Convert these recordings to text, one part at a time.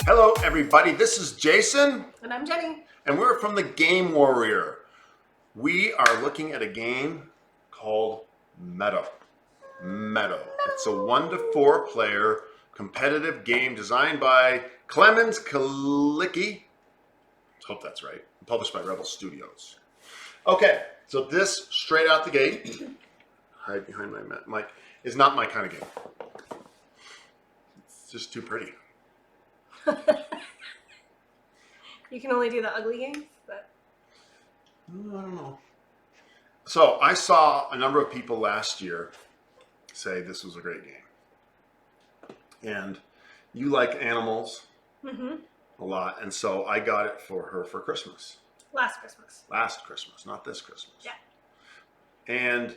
Hello everybody, this is Jason. And I'm Jenny. And we're from the Game Warrior. We are looking at a game called Meadow. Meadow. It's a 1 to 4 player competitive game designed by Clemens Kalicki. Hope that's right. Published by Rebel Studios. Okay, so this straight out the gate, hide behind my mic, is not my kind of game. It's just too pretty. You can only do the ugly games, but I don't know. So I saw a number of people last year say this was a great game. And you like animals a lot, and so I got it for her for Christmas. Last Christmas. Last Christmas, not this Christmas. Yeah. And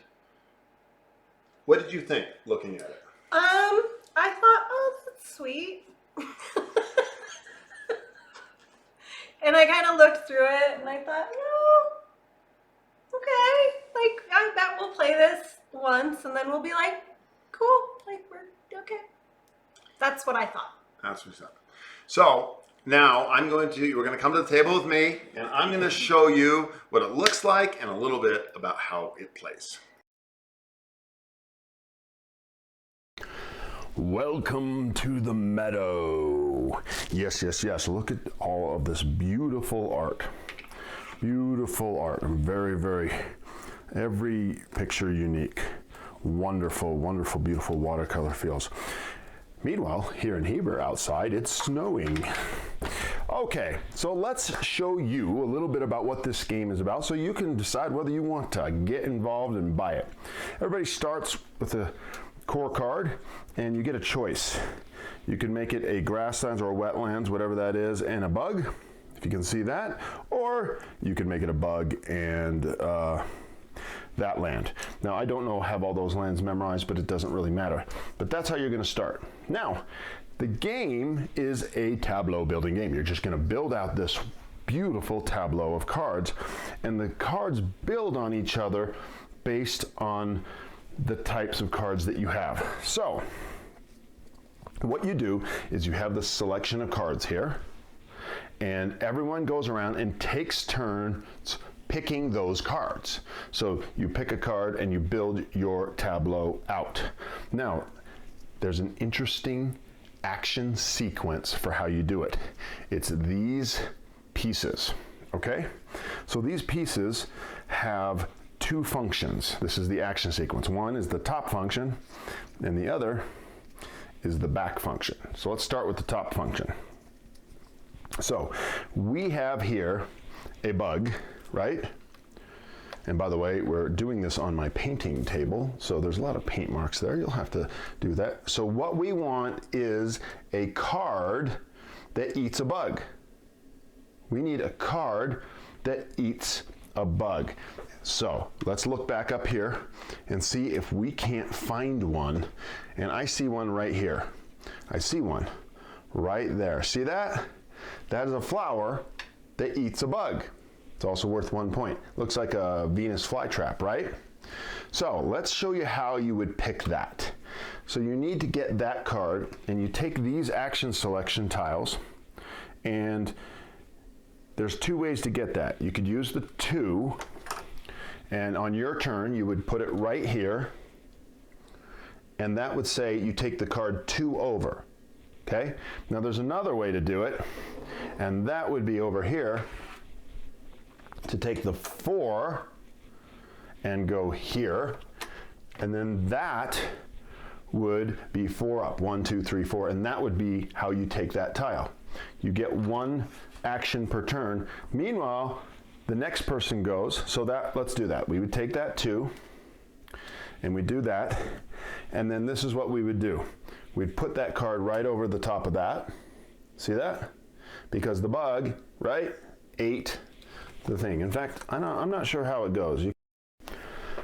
what did you think looking at it? I thought, oh, that's sweet. And I kind of looked through it and I thought, okay, like I bet we'll play this once and then we'll be like, cool, like we're okay. That's what I thought. That's what's up. So now we're going to come to the table with me and I'm going to show you what it looks like and a little bit about how it plays. Welcome to the Meadow. Yes, yes, yes. Look at all of this beautiful art. Beautiful art. Very, very, every picture unique. Wonderful, wonderful, beautiful watercolor feels. Meanwhile, here in Heber outside, it's snowing. Okay, so let's show you a little bit about what this game is about so you can decide whether you want to get involved and buy it. Everybody starts with a core card and you get a choice. You can make it a grasslands or a wetlands, whatever that is, and a bug, if you can see that, or you can make it a bug and that land. Now I don't have all those lands memorized, but it doesn't really matter. But that's how you're going to start. Now, the game is a tableau building game. You're just going to build out this beautiful tableau of cards, and the cards build on each other based on the types of cards that you have. So what you do is you have this selection of cards here, and everyone goes around and takes turns picking those cards. So you pick a card and you build your tableau out. Now, there's an interesting action sequence for how you do it. It's these pieces, okay? So these pieces have two functions. This is the action sequence. One is the top function, and the other is the back function. So let's start with the top function. So we have here a bug, right? And by the way, we're doing this on my painting table, so there's a lot of paint marks there. You'll have to do that. So what we want is a card that eats a bug. We need a card that eats a bug. So let's look back up here and see if we can't find one. And I see one right here. I see one right there. See that? That is a flower that eats a bug. It's also worth 1 point. Looks like a Venus flytrap, right? So let's show you how you would pick that. So you need to get that card, and you take these action selection tiles, and there's two ways to get that. You could use the 2, and on your turn you would put it right here, and that would say you take the card 2 over. Okay? Now there's another way to do it, and that would be over here to take the 4 and go here, and then that would be 4 up. 1, 2, 3, 4, and that would be how you take that tile. You get 1 action per turn. Meanwhile, the next person goes, so that, let's do that. We would take that 2, and we do that, and then this is what we would do. We'd put that card right over the top of that. See that? Because the bug, right, ate the thing. In fact, I'm not sure how it goes.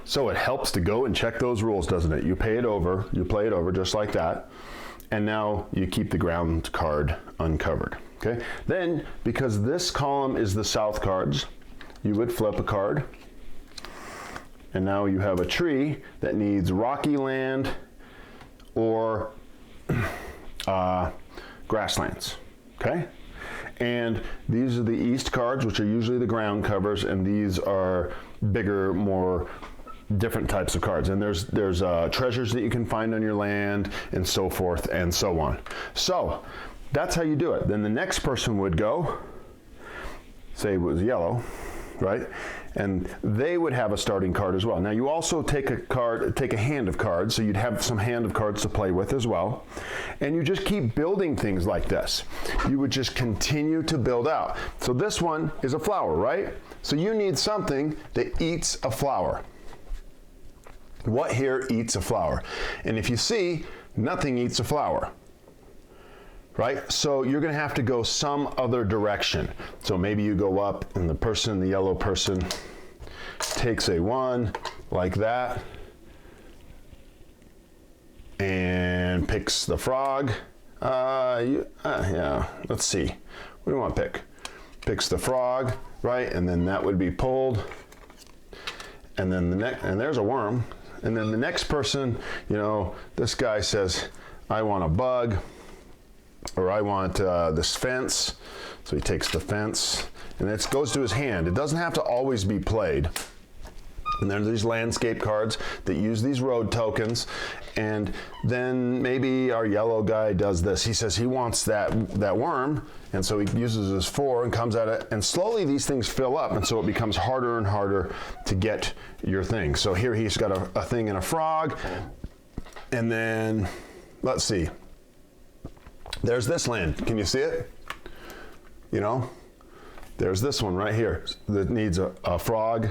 So it helps to go and check those rules, doesn't it? You play it over just like that, and now you keep the ground card uncovered. Okay? Then, because this column is the south cards, you would flip a card, and now you have a tree that needs rocky land or grasslands. okay? And these are the east cards, which are usually the ground covers, and these are bigger, more different types of cards. And there's treasures that you can find on your land, and so forth and so on. So that's how you do it. Then the next person would go, say it was yellow, right? And they would have a starting card as well. Now you also take a hand of cards, so you'd have some hand of cards to play with as well. And you just keep building things like this. You would just continue to build out. So this one is a flower, right? So you need something that eats a flower. What here eats a flower? And if you see, nothing eats a flower. Right? So you're going to have to go some other direction. So maybe you go up and the yellow person takes a 1 like that and picks the frog. Yeah, let's see. What do you want to pick? Picks the frog, right? And then that would be pulled. And then and there's a worm. And then the next person, you know, this guy says, I want a bug. Or I want this fence. So he takes the fence, and it goes to his hand. It doesn't have to always be played. And there's these landscape cards that use these road tokens. And then maybe our yellow guy does this. He says he wants that worm, and so he uses his 4 and comes at it. And slowly these things fill up, and so it becomes harder and harder to get your thing. So here he's got a thing and a frog. And then, let's see. There's this land. Can you see it? You know, there's this one right here that needs a frog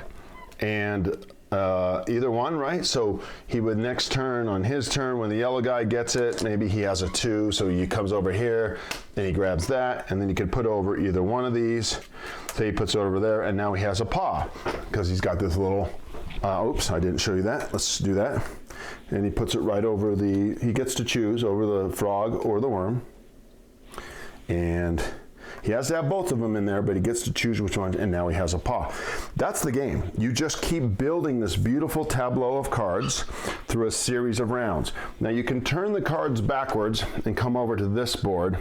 and either one, right? So he would next turn, on his turn, when the yellow guy gets it, maybe he has a 2, so he comes over here and he grabs that, and then he could put over either one of these. So he puts it over there, and now he has a paw because he's got this little, oops, I didn't show you that. Let's do that. And he puts it right over he gets to choose over the frog or the worm. And he has to have both of them in there, but he gets to choose which one, and now he has a paw. That's the game. You just keep building this beautiful tableau of cards through a series of rounds. Now you can turn the cards backwards and come over to this board.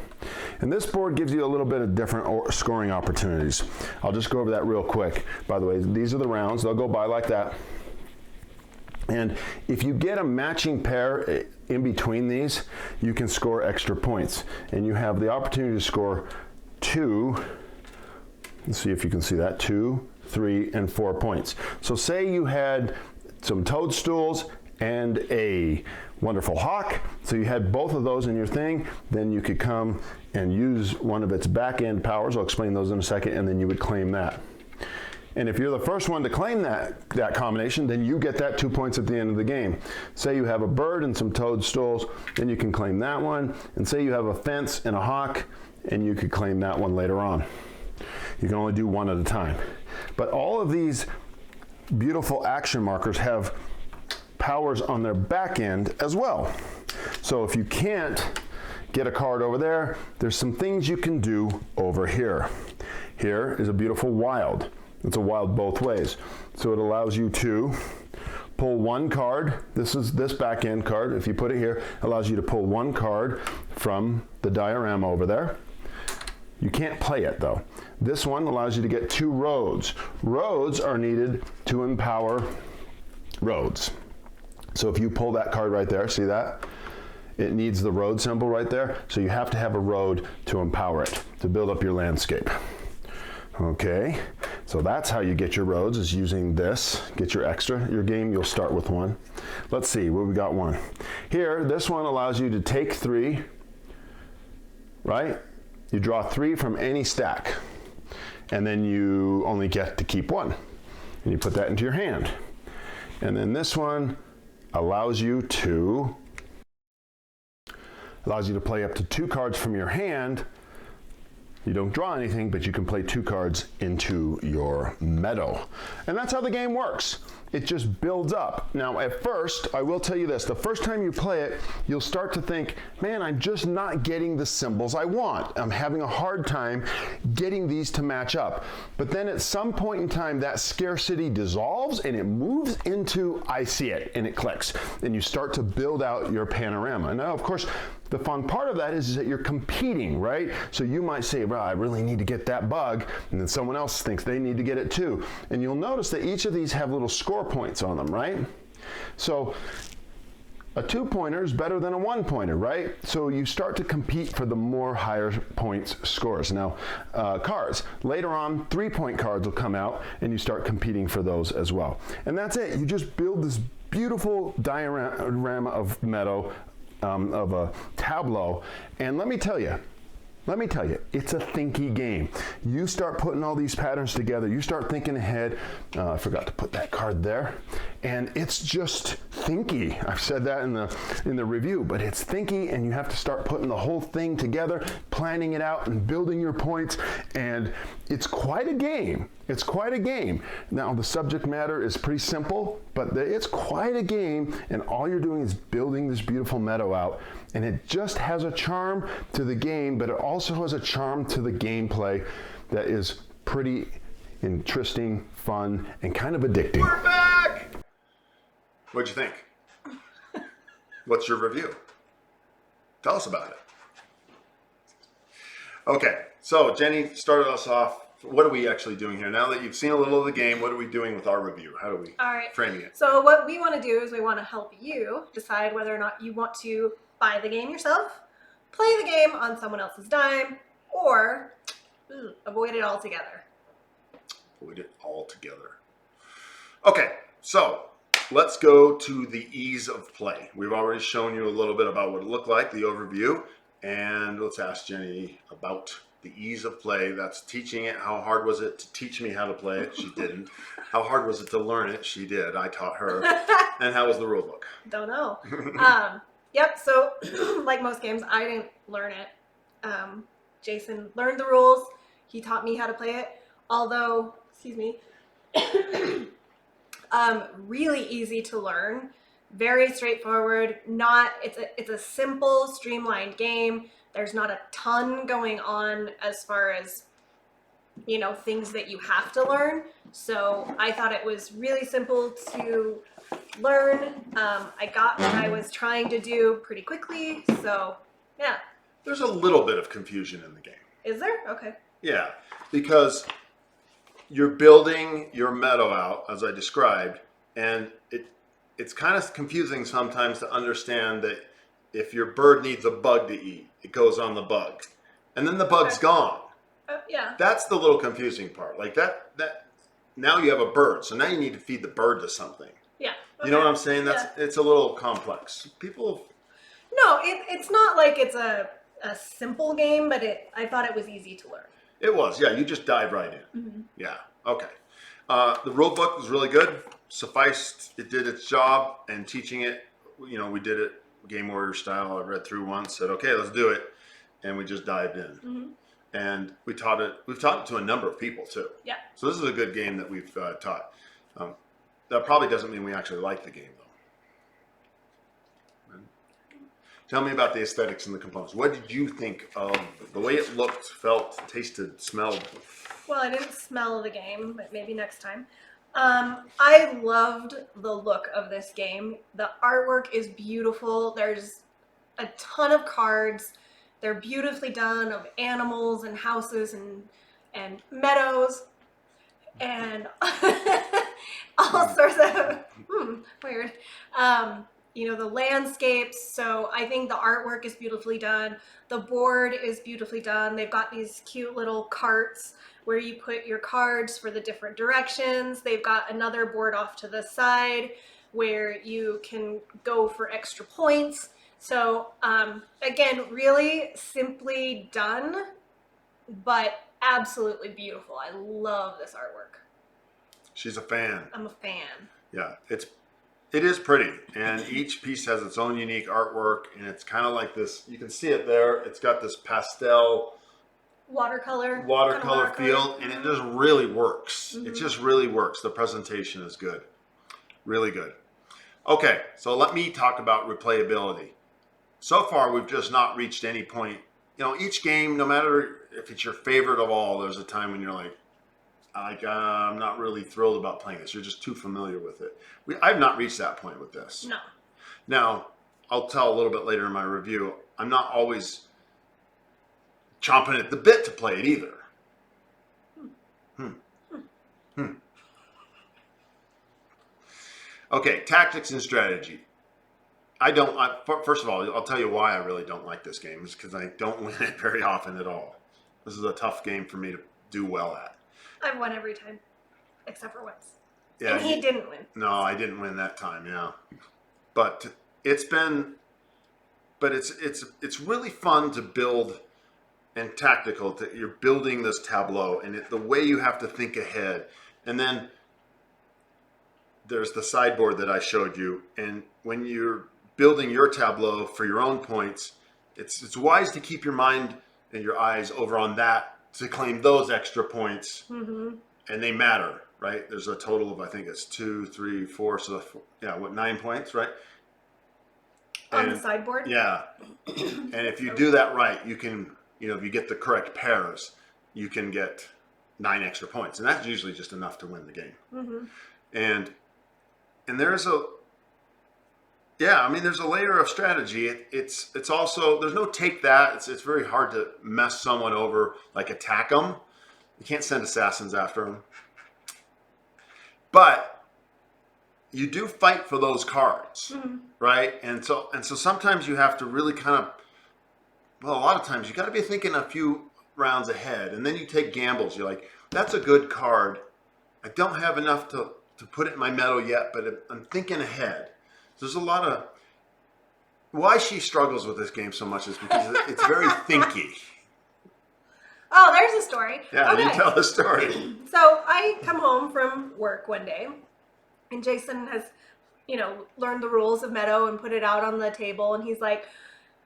And this board gives you a little bit of different scoring opportunities. I'll just go over that real quick. By the way, these are the rounds. They'll go by like that. And if you get a matching pair in between these, you can score extra points. And you have the opportunity to score 2, let's see if you can see that, 2, 3, and 4 points. So say you had some toadstools and a wonderful hawk, so you had both of those in your thing, then you could come and use one of its back end powers. I'll explain those in a second, and then you would claim that. And if you're the first one to claim that combination, then you get that 2 points at the end of the game. Say you have a bird and some toadstools, then you can claim that one. And say you have a fence and a hawk, and you could claim that one later on. You can only do one at a time. But all of these beautiful action markers have powers on their back end as well. So if you can't get a card over there, there's some things you can do over here. Here is a beautiful wild. It's a wild both ways. So it allows you to pull one card. This is this back end card. If you put it here, allows you to pull one card from the diorama over there. You can't play it though. This one allows you to get 2 roads. Roads are needed to empower roads. So if you pull that card right there, see that? It needs the road symbol right there. So you have to have a road to empower it, to build up your landscape. Okay, so that's how you get your roads, is using this. Get your extra. Your game, you'll start with 1. Let's see, we got 1. Here, this one allows you to take 3, right? You draw 3 from any stack, and then you only get to keep 1. And you put that into your hand. And then this one allows you to play up to 2 cards from your hand. You don't draw anything, but you can play 2 cards into your meadow. And that's how the game works. It just builds up. Now, at first, I will tell you this, the first time you play it, you'll start to think, man, I'm just not getting the symbols I want. I'm having a hard time getting these to match up. But then at some point in time, that scarcity dissolves and it moves into, I see it, and it clicks. And you start to build out your panorama. Now, of course, the fun part of that is that you're competing, right? So you might say, well, I really need to get that bug, and then someone else thinks they need to get it too. And you'll notice that each of these have little score points on them, right? So a 2-pointer is better than a 1-pointer, right? So you start to compete for the more higher points scores. Now, cards. Later on, 3-point cards will come out, and you start competing for those as well. And that's it. You just build this beautiful diorama of Meadow, of a tableau. And let me tell you, it's a thinky game. You start putting all these patterns together, you start thinking ahead. I forgot to put that card there. And it's just thinky. I've said that in the review, but it's thinky, and you have to start putting the whole thing together, planning it out and building your points, and it's quite a game. It's quite a game. Now, the subject matter is pretty simple, but it's quite a game, and all you're doing is building this beautiful meadow out, and it just has a charm to the game, but it also has a charm to the gameplay that is pretty interesting, fun, and kind of addicting. We're back! What'd you think? What's your review? Tell us about it. Okay, so Jennie started us off. What are we actually doing here? Now that you've seen a little of the game, what are we doing with our review? How are we framing it? So what we want to do is we want to help you decide whether or not you want to buy the game yourself, play the game on someone else's dime, or avoid it altogether. Avoid it altogether. Okay, so let's go to the ease of play. We've already shown you a little bit about what it looked like, the overview, and let's ask Jennie about the ease of play. That's teaching it. How hard was it to teach me how to play it? She didn't. How hard was it to learn it? She did. I taught her. And how was the rule book? Don't know. Yep, so like most games, I didn't learn it. Jason learned the rules. He taught me how to play it. Although, excuse me, really easy to learn. Very straightforward. It's a simple, streamlined game. There's not a ton going on as far as, things that you have to learn. So I thought it was really simple to learn. I got what I was trying to do pretty quickly. So yeah. There's a little bit of confusion in the game. Is there? Okay. Yeah, because you're building your meadow out, as I described, and it's kind of confusing sometimes to understand that if your bird needs a bug to eat, it goes on the bug, and then the bug's gone. Yeah. That's the little confusing part. Like that. Now you have a bird, so now you need to feed the bird to something. Yeah. Okay. You know what I'm saying? It's a little complex. No, it's not like it's a simple game, but I thought it was easy to learn. It was, yeah. You just dive right in. Mm-hmm. Yeah. Okay. The rule book was really good. Sufficed, it did its job, and teaching it. We did it game warrior style. I read through once, said, okay, let's do it, and we just dived in. Mm-hmm. And we've taught it to a number of people too. Yeah. So this is a good game that we've taught. That probably doesn't mean we actually like the game though. Tell me about the aesthetics and the components. What did you think of the way it looked, felt, tasted, smelled? Well, I didn't smell the game, but maybe next time. I loved the look of this game. The artwork is beautiful. There's a ton of cards. They're beautifully done of animals and houses and meadows and all sorts of weird. The landscapes. So I think the artwork is beautifully done. The board is beautifully done. They've got these cute little carts where you put your cards for the different directions. They've got another board off to the side where you can go for extra points. So again, really simply done, but absolutely beautiful. I love this artwork. She's a fan. I'm a fan. Yeah, it is pretty, and each piece has its own unique artwork, and it's kind of like this. You can see it there. It's got this pastel watercolor feel, and it just really works. Mm-hmm. It just really works. The presentation is good, really good. Okay, so let me talk about replayability. So far, we've just not reached any point. Each game, no matter if it's your favorite of all, there's a time when you're like, I'm not really thrilled about playing this. You're just too familiar with it. I've not reached that point with this. No. Now, I'll tell a little bit later in my review, I'm not always chomping at the bit to play it either. Okay, tactics and strategy. First of all, I'll tell you why I really don't like this game. Is because I don't win it very often at all. This is a tough game for me to do well at. I've won every time, except for once. Yeah, And he didn't win. No, I didn't win that time. Yeah, but it's really fun to build and tactical. You're building this tableau, and the way you have to think ahead, and then there's the sideboard that I showed you, and when you're building your tableau for your own points, it's wise to keep your mind and your eyes over on that to claim those extra points, and they matter, right? There's a total of, I think it's 2, 3, 4, so 9 points, right? On the sideboard? Yeah, and if you do that right, you can, if you get the correct pairs, you can get 9 extra points, and that's usually just enough to win the game. And there's there's a layer of strategy. It's also, there's no take that. It's very hard to mess someone over, like attack them. You can't send assassins after them. But you do fight for those cards, right? And so sometimes you have to really a lot of times you got to be thinking a few rounds ahead, and then you take gambles. You're like, that's a good card. I don't have enough to put it in my Meadow yet, but I'm thinking ahead. There's a lot of... Why she struggles with this game so much is because it's very thinky. Oh, there's a story. Yeah, okay. You tell the story. So I come home from work one day, and Jason has, learned the rules of Meadow and put it out on the table, and he's like,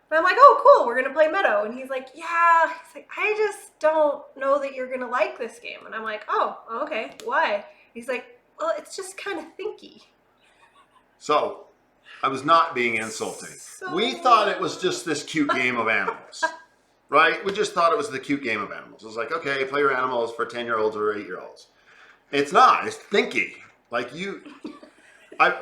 and I'm like, oh, cool, we're going to play Meadow. And he's like, yeah. He's like, I just don't know that you're going to like this game. And I'm like, oh, okay, why? He's like, well, it's just kind of thinky. So, I was not being insulting. We thought it was just this cute game of animals, right? We just thought it was the cute game of animals. It was like, okay, play your animals for 10-year-olds or 8-year-olds. It's not. It's thinky.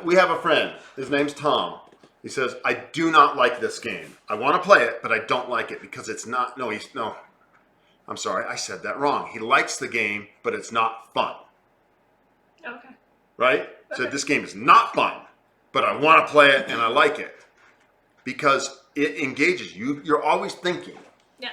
We have a friend. His name's Tom. He says, I do not like this game. I want to play it, but I don't like it because it's not... No, I'm sorry. I said that wrong. He likes the game, but it's not fun. Okay. Right? So this game is not fun, but I want to play it and I like it because it engages you. You're always thinking. Yeah.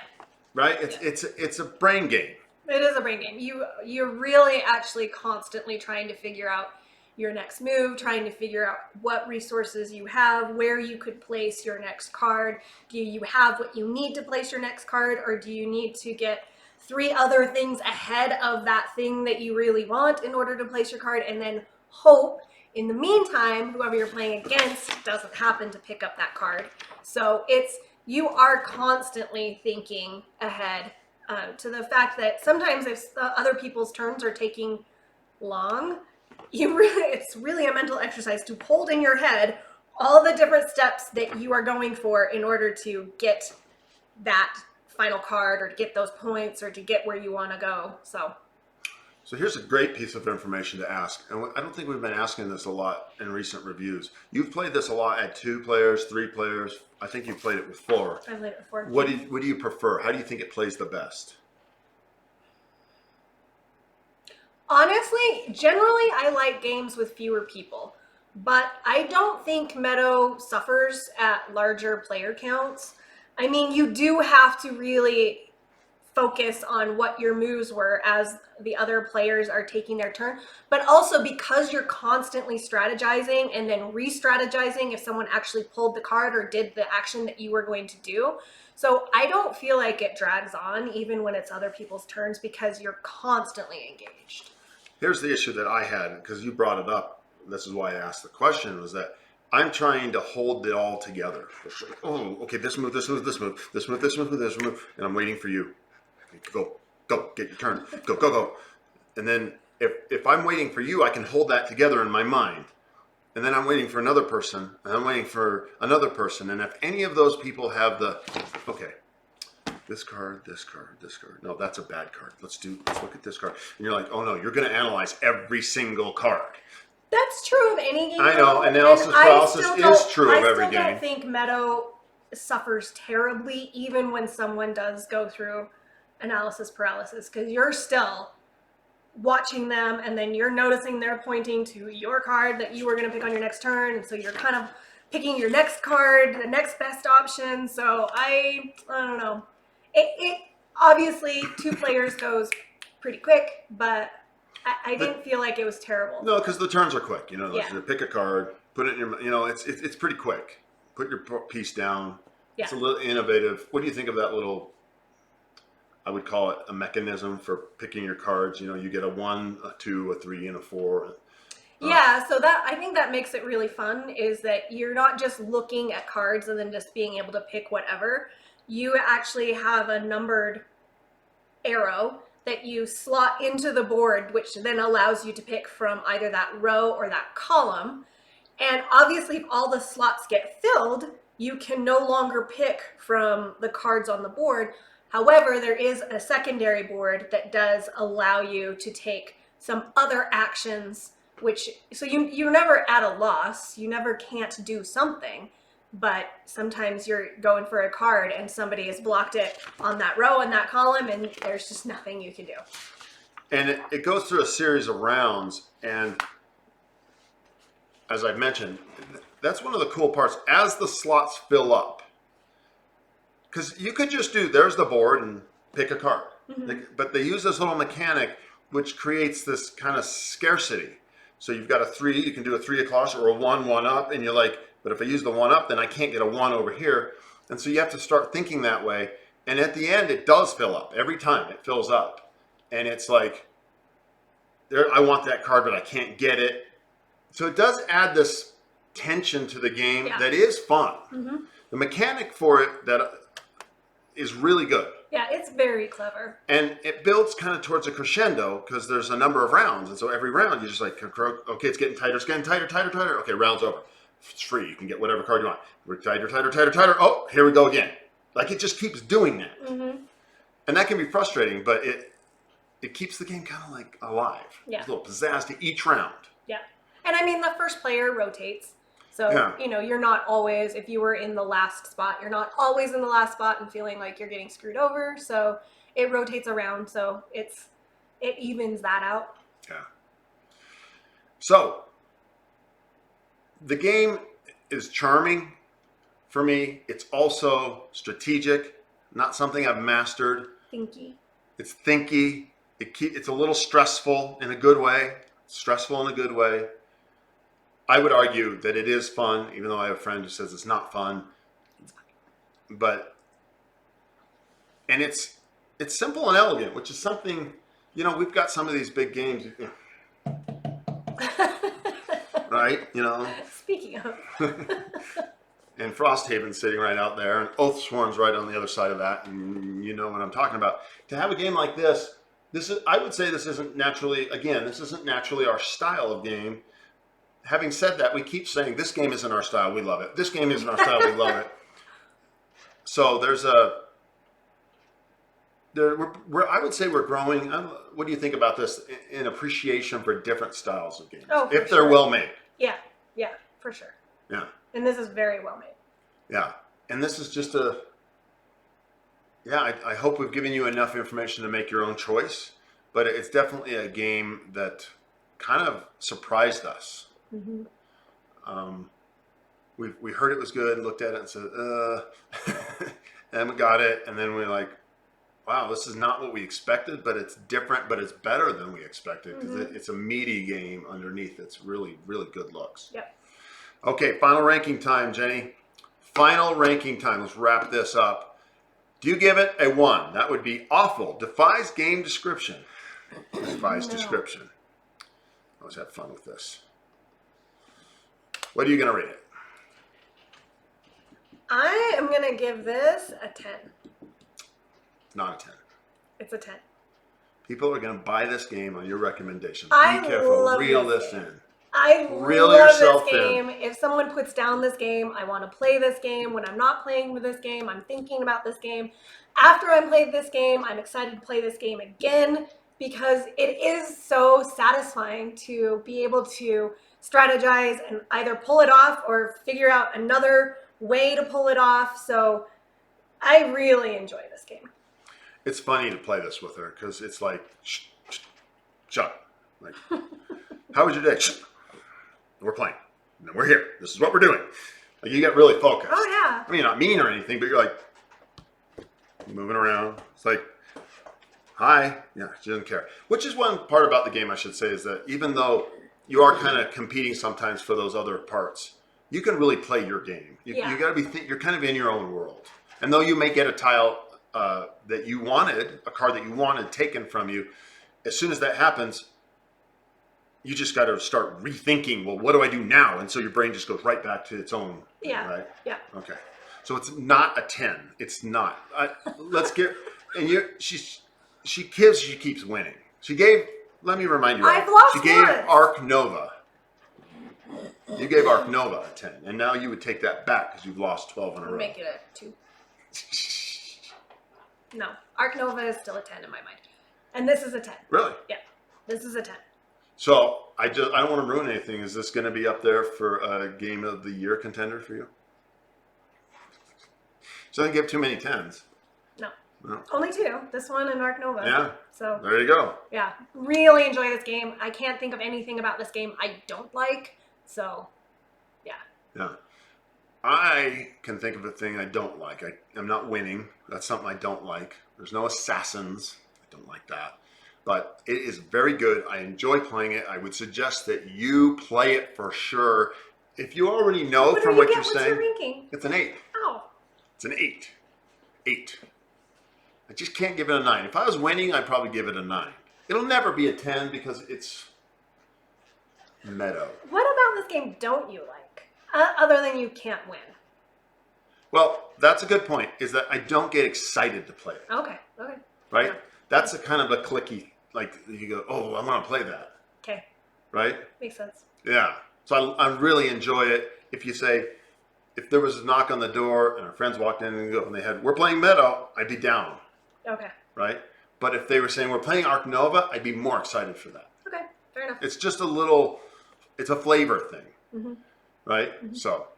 Right? It's a brain game. It is a brain game. You're really actually constantly trying to figure out your next move, trying to figure out what resources you have, where you could place your next card. Do you have what you need to place your next card, or do you need to get 3 other things ahead of that thing that you really want in order to place your card, and then hope in the meantime whoever you're playing against doesn't happen to pick up that card. So you are constantly thinking ahead, to the fact that sometimes if other people's turns are taking long, it's really a mental exercise to hold in your head all the different steps that you are going for in order to get that final card, or to get those points, or to get where you want to go. So here's a great piece of information to ask, and I don't think we've been asking this a lot in recent reviews. You've played this a lot at 2 players, 3 players. I think you've played it with 4. I played it with 4. What do you prefer? How do you think it plays the best? Honestly, generally I like games with fewer people, but I don't think Meadow suffers at larger player counts. I mean, you do have to really focus on what your moves were as the other players are taking their turn, but also because you're constantly strategizing and then re-strategizing if someone actually pulled the card or did the action that you were going to do. So I don't feel like it drags on even when it's other people's turns, because you're constantly engaged. Here's the issue that I had, because you brought it up. This is why I asked the question, was that I'm trying to hold it all together. It's like, oh, okay, this move, this move, this move, this move, this move, this move, and I'm waiting for you. Go, get your turn. Go. And then if I'm waiting for you, I can hold that together in my mind. And then I'm waiting for another person, and I'm waiting for another person. And if any of those people have okay, this card, this card, this card. No, that's a bad card. Let's look at this card. And you're like, oh no, you're going to analyze every single card. That's true of any game. I know, though, analysis I paralysis still is don't- true of every I still game. don't think Meadow suffers terribly even when someone does go through analysis paralysis, because you're still watching them and then you're noticing they're pointing to your card that you were going to pick on your next turn, and so you're kind of picking your next card, the next best option. So I don't know. It obviously 2 players goes pretty quick, but I didn't feel like it was terrible. No, because the turns are quick. You know, Yeah. you pick a card, put it in your. You know, it's pretty quick. Put your piece down. Yeah. It's a little innovative. What do you think of that little? I would call it a mechanism for picking your cards. You know, you get a 1, a 2, a 3, and a 4. Yeah, so that I think that makes it really fun, is that you're not just looking at cards and then just being able to pick whatever. You actually have a numbered arrow that you slot into the board, which then allows you to pick from either that row or that column. And obviously, if all the slots get filled, you can no longer pick from the cards on the board. However, there is a secondary board that does allow you to take some other actions, so you're never at a loss. You never can't do something, but sometimes you're going for a card and somebody has blocked it on that row and that column, and there's just nothing you can do. And it goes through a series of rounds, and as I've mentioned, that's one of the cool parts. As the slots fill up, because you could just there's the board and pick a card. Mm-hmm. But they use this little mechanic which creates this kind of scarcity. So you've got a 3, you can do a 3 across or a 1 up, and you're like, but if I use the 1 up, then I can't get a 1 over here. And so you have to start thinking that way. And at the end, it does fill up. Every time it fills up. And it's like, I want that card, but I can't get it. So it does add this tension to the game that is fun. Mm-hmm. The mechanic for it that is really good. Yeah, it's very clever. And it builds kind of towards a crescendo because there's a number of rounds. And so every round you're just like, okay, it's getting tighter, tighter. Okay, round's over. It's free. You can get whatever card you want. We're tighter. Oh, here we go again. Like it just keeps doing that. Mm-hmm. And that can be frustrating, but it keeps the game kind of like alive. Yeah. There's a little pizzazz to each round. Yeah. And I mean, the first player rotates. So, you're not always, if you were in the last spot, you're not always in the last spot and feeling like you're getting screwed over. So it rotates around. So it evens that out. Yeah. So the game is charming for me. It's also strategic, not something I've mastered. Thinky. It's thinky. It's a little stressful in a good way. I would argue that it is fun, even though I have a friend who says it's not fun. And it's simple and elegant, which is something, we've got some of these big games, right? Speaking of. And Frosthaven's sitting right out there, and Oathsworn's right on the other side of that, and you know what I'm talking about. To have a game like this I would say this isn't naturally our style of game. Having said that, we keep saying this game isn't our style, we love it. This game isn't our style, we love it. So I would say we're growing. What do you think about this in appreciation for different styles of games? Oh, if they're well made. Yeah, for sure. Yeah. And this is very well made. Yeah. And this is just I hope we've given you enough information to make your own choice, but it's definitely a game that kind of surprised us. Mm-hmm. We heard it was good, looked at it and said, and we got it, and then we're like, wow, this is not what we expected, but it's different, but it's better than we expected because it's a meaty game underneath. It's really, really good looks. Yep. Okay, final ranking time, Jenny. Final ranking time. Let's wrap this up. Do you give it a 1? That would be awful. Defies game description. Defies description. Always have fun with this. What are you going to rate it? I am going to give this a 10. Not a 10. It's a 10. People are going to buy this game on your recommendation. I Be careful. love Reel this this game. in. I Reel love yourself this game. If someone puts down this game, I want to play this game. When I'm not playing with this game, I'm thinking about this game. After I played this game, I'm excited to play this game again because it is so satisfying to be able to strategize and either pull it off or figure out another way to pull it off. So I really enjoy this game. It's funny to play this with her because it's like, shut. Like, how was your day? Shh. We're playing. And we're here. This is what we're doing. Like, you get really focused. Oh, yeah. I mean, you're not mean or anything, but you're like moving around. It's like, hi. Yeah, she doesn't care. Which is one part about the game, I should say, is that even though you are kind of competing sometimes for those other parts, you can really play your game. You got to be, you're kind of in your own world. And though you may get a tile that you wanted, a card that you wanted taken from you, as soon as that happens, you just got to start rethinking, well, what do I do now? And so your brain just goes right back to its own. Yeah. Right? Yeah. Okay. So it's not a 10. It's not. Let's get, and she keeps winning. She gave, let me remind you. I've lost She gave once. Arc Nova. You gave Arc Nova a 10. And now you would take that back because you've lost 12 in a row. Make it a 2. No, Arc Nova is still a 10 in my mind. And this is a 10. Really? Yeah, this is a 10. So I don't want to ruin anything. Is this going to be up there for a Game of the Year contender for you? So I didn't give too many 10s. No. No. Only 2. This one and Arc Nova. Yeah. So There you go. yeah, really enjoy this game. I can't think of anything about this game I don't like. So yeah. Yeah. I can think of a thing I don't like. I'm not winning. That's something I don't like. There's no assassins. I don't like that. But it is very good. I enjoy playing it. I would suggest that you play it for sure. If you already know What from do you what get? you're What's saying, your ranking? it's an 8. Oh. It's an 8. 8. I just can't give it a 9. If I was winning, I'd probably give it a 9. It'll never be a 10 because it's Meadow. What about this game don't you like? Other than you can't win. Well, that's a good point, is that I don't get excited to play it, Okay. Okay. right? Yeah. That's a kind of a clicky, like you go, oh, I want to play that, Okay. right? Makes sense. Yeah. So I really enjoy it. If you say, if there was a knock on the door and our friends walked in and they had, we're playing Meadow, I'd be down, Okay. right? But if they were saying, we're playing Arc Nova, I'd be more excited for that. Okay. Fair enough. It's just a little, it's a flavor thing, Mm-hmm. right? Mm-hmm. So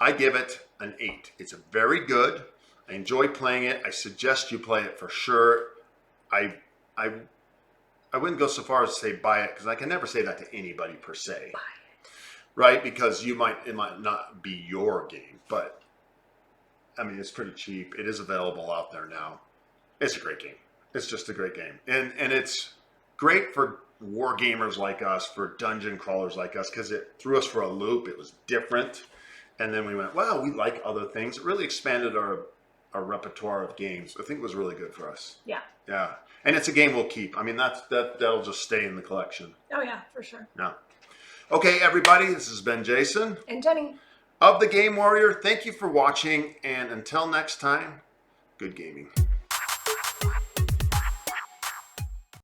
I give it an 8. It's very good. I enjoy playing it. I suggest you play it for sure. I wouldn't go so far as to say buy it because I can never say that to anybody per se, Buy right? Because it might not be your game, but I mean it's pretty cheap. It is available out there now. It's a great game. It's just a great game, and it's great for war gamers like us, for dungeon crawlers like us, because it threw us for a loop. It was different, and then we went, wow, we like other things. It really expanded our repertoire of games. I think it was really good for us. Yeah. Yeah, and it's a game we'll keep. I mean, that'll just stay in the collection. Oh yeah, for sure. Yeah. Okay, everybody, this has been Jason And Jenny. of the Game Warrior. Thank you for watching, and until next time, good gaming.